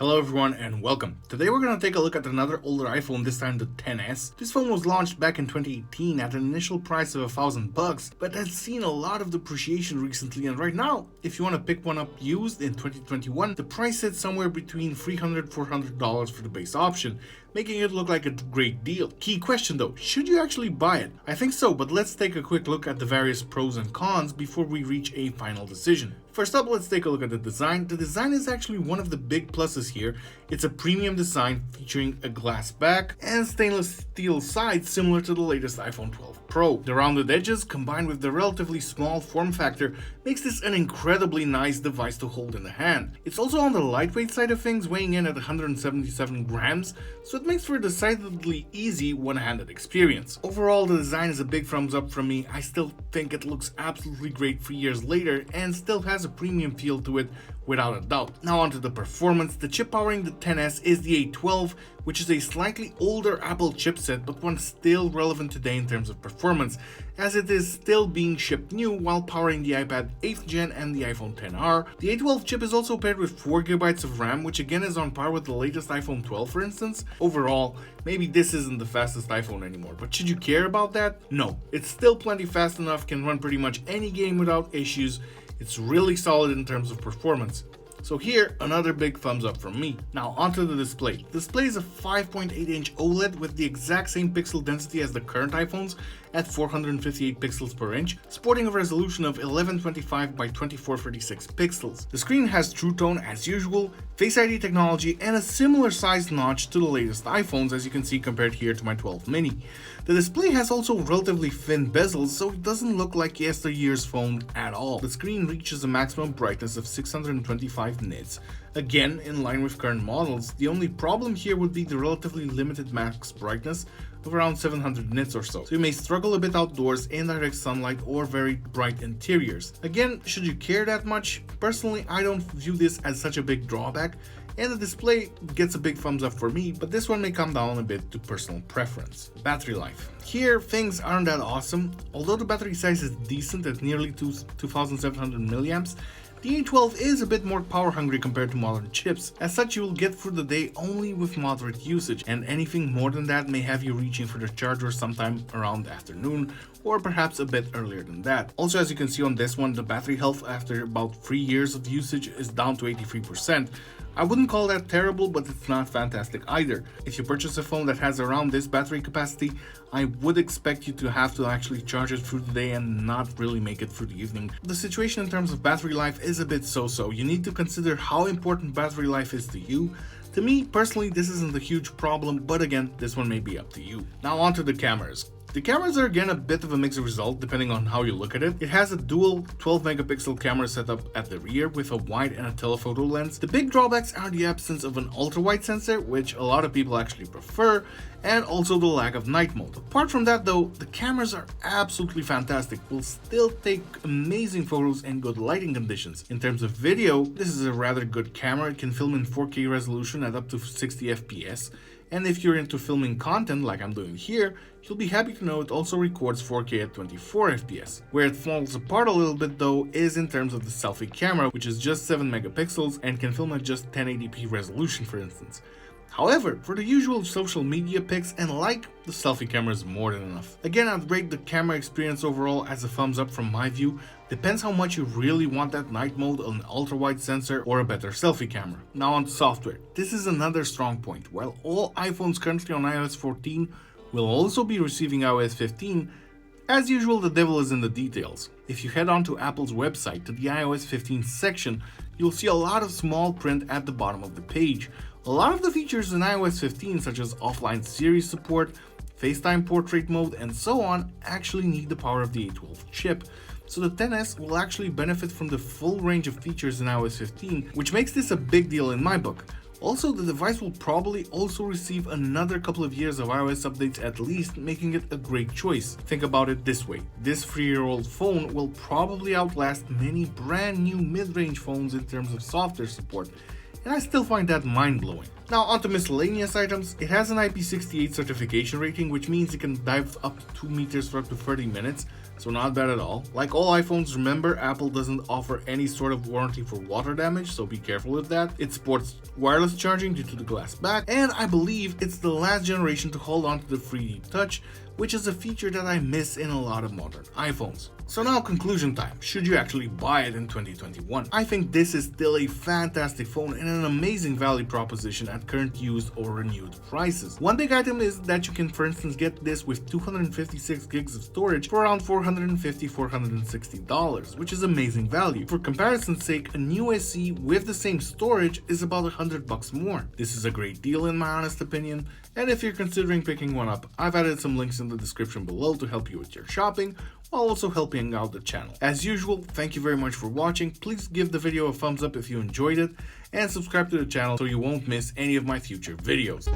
Hello everyone and welcome. Today we're going to take a look at another older iPhone, this time the XS. This phone was launched back in 2018 at an initial price of $1,000, but has seen a lot of depreciation recently, and right now, if you want to pick one up used in 2021, the price sits somewhere between $300-$400 for the base option, making it look like a great deal. Key question though, should you actually buy it? I think so, but let's take a quick look at the various pros and cons before we reach a final decision. First up, let's take a look at the design. The design is actually one of the big pluses here. It's a premium design featuring a glass back and stainless steel sides similar to the latest iPhone 12 Pro. The rounded edges combined with the relatively small form factor makes this an incredibly nice device to hold in the hand. It's also on the lightweight side of things, weighing in at 177 grams, so it makes for a decidedly easy one-handed experience. Overall, the design is a big thumbs up from me. I still think it looks absolutely great 3 years later and still has a premium feel to it without a doubt. Now onto the performance. The chip powering the XS is the A12, which is a slightly older Apple chipset, but one still relevant today in terms of performance, as it is still being shipped new while powering the iPad 8th gen and the iPhone XR. The A12 chip is also paired with 4GB of RAM, which again is on par with the latest iPhone 12 for instance. Overall, maybe this isn't the fastest iPhone anymore, but should you care about that? No, it's still plenty fast enough, can run pretty much any game without issues. It's really solid in terms of performance. So here, another big thumbs up from me. Now onto the display. The display is a 5.8-inch OLED with the exact same pixel density as the current iPhones at 458 pixels per inch, sporting a resolution of 1125 by 2436 pixels. The screen has True Tone as usual, Face ID technology, and a similar sized notch to the latest iPhones, as you can see compared here to my 12 mini. The display has also relatively thin bezels, so it doesn't look like yesteryear's phone at all. The screen reaches a maximum brightness of 625 nits, again in line with current models. The only problem here would be the relatively limited max brightness of around 700 nits or so you may struggle a bit outdoors in direct sunlight or very bright interiors. Again, should you care that much? Personally, I don't view this as such a big drawback, and the display gets a big thumbs up for me, but this one may come down a bit to personal preference. Battery life. Here, things aren't that awesome. Although the battery size is decent at nearly 2700 milliamps, the A12 is a bit more power hungry compared to modern chips. As such, you will get through the day only with moderate usage, and anything more than that may have you reaching for the charger sometime around afternoon, or perhaps a bit earlier than that. Also, as you can see on this one, the battery health after about 3 years of usage is down to 83%. I wouldn't call that terrible, but it's not fantastic either. If you purchase a phone that has around this battery capacity, I would expect you to have to actually charge it through the day and not really make it through the evening. The situation in terms of battery life is a bit so-so. You need to consider how important battery life is to you. To me, personally, this isn't a huge problem, but again, this one may be up to you. Now onto the cameras. The cameras are again a bit of a mixed result depending on how you look at it. It has a dual 12 megapixel camera setup at the rear with a wide and a telephoto lens. The big drawbacks are the absence of an ultra-wide sensor, which a lot of people actually prefer, and also the lack of night mode. Apart from that though, the cameras are absolutely fantastic, will still take amazing photos in good lighting conditions. In terms of video, this is a rather good camera. It can film in 4K resolution at up to 60 FPS. And if you're into filming content like I'm doing here, you'll be happy to know it also records 4K at 24 FPS. Where it falls apart a little bit though is in terms of the selfie camera, which is just 7 megapixels and can film at just 1080p resolution for instance. However, for the usual social media pics and like, the selfie camera is more than enough. Again, I'd rate the camera experience overall as a thumbs up from my view. Depends how much you really want that night mode, an ultra-wide sensor, or a better selfie camera. Now on to software. This is another strong point. While all iPhones currently on iOS 14 will also be receiving iOS 15, as usual the devil is in the details. If you head onto Apple's website to the iOS 15 section, you'll see a lot of small print at the bottom of the page. A lot of the features in iOS 15 such as offline Siri support, FaceTime portrait mode, and so on actually need the power of the A12 chip. So the XS will actually benefit from the full range of features in iOS 15, which makes this a big deal in my book. Also, the device will probably also receive another couple of years of iOS updates at least, making it a great choice. Think about it this way, this 3-year-old phone will probably outlast many brand new mid-range phones in terms of software support, and I still find that mind-blowing. Now onto miscellaneous items. It has an IP68 certification rating, which means it can dive up to 2 meters for up to 30 minutes, so not bad at all. Like all iPhones, remember Apple doesn't offer any sort of warranty for water damage, so be careful with that. It supports wireless charging due to the glass back, and I believe it's the last generation to hold on to the 3D touch, which is a feature that I miss in a lot of modern iPhones. So now conclusion time, should you actually buy it in 2021? I think this is still a fantastic phone and an amazing value proposition at current used or renewed prices. One big item is that you can for instance get this with 256 gigs of storage for around $450–460, which is amazing value. For comparison's sake, a new SE with the same storage is about $100 more. This is a great deal in my honest opinion, and if you're considering picking one up, I've added some links in the description below to help you with your shopping, while also helping out the channel. As usual, thank you very much for watching. Please give the video a thumbs up if you enjoyed it, and subscribe to the channel so you won't miss any of my future videos.